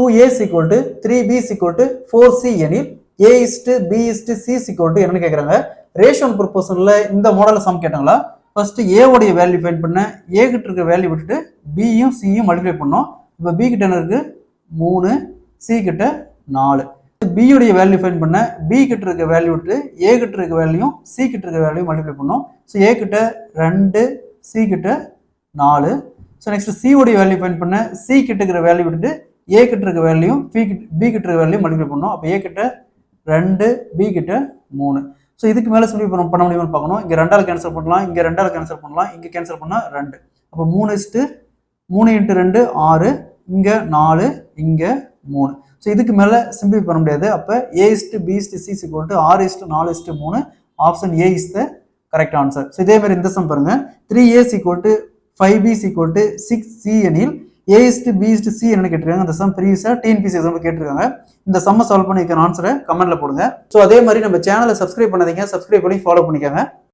2a is equal to 3b is equal to 4c எனில் a is to b is to c is equal to என்னன்னு கேக்குறாங்க. Ratio and ப்ரொபோர்ஷன்ல இந்த மாடல்ல some கேட்டாங்களா? First a உடைய value find பண்ண, a கிட்ட இருக்க வேல்யூ விட்டுட்டு b யும் c யும் மல்டிப்ளை பண்ணோம். இப்போ b கிட்ட என்ன இருக்கு 3, c கிட்ட 4. b உடைய வேல்யூ ஃபைண்ட் பண்ண, b கிட்ட இருக்க வேல்யூ விட்டு a கிட்ட இருக்க வேல்யூ c கிட்ட இருக்க வேல்யூ மல்டிப்ளை பண்ணோம். ஸோ a கிட்ட 2, c கிட்ட 4. ஸோ நெக்ஸ்ட் c உடைய வேல்யூ ஃபைண்ட் பண்ண, c கிட்ட இருக்கிற வேல்யூ விட்டுட்டு a கிட்ட இருக்க வேல்யூ b கிட்ட இருக்க வேல்யூ மல்டிப்ளை பண்ணோம். அப்போ a கிட்ட 2, b கிட்ட 3. ஸோ இதுக்கு மேலே சிம்பிளை பண்ண முடியுமான்னு பார்க்கணும். இங்கே 2ஆல் கேன்சல் பண்ணலாம், இங்கே 2ஆல் கேன்சல் பண்ணலாம், இங்கே கேன்சல் பண்ணால் 2. அப்போ 3 × 2 6, இங்கே 4, இங்கே 3. ஸோ இதுக்கு மேலே சிம்பிளை பண்ண முடியாது. அப்போ a is to b is to c is equal to 6 is to 4 is to 3. Option a is the correct answer. So இதே மாதிரி இந்த சம் பாருங்க. 3a is equal to 5b is equal to 6c எனில் a is to b is to c என்னன்னு கேட்டிருக்காங்க. அந்த some ப்ரீவியஸா TNPSC example கேட்டிருக்காங்க. இந்த சம்மை சால்வ் பண்ணி ஆன்சரை கமெண்ட்ல போடுங்க. ஸோ அதே மாதிரி நம்ம சேனலை சப்ஸ்கிரைப் பண்ணாதீங்க, சப்ஸ்கிரைப் பண்ணி ஃபாலோ பண்ணிக்கோங்க.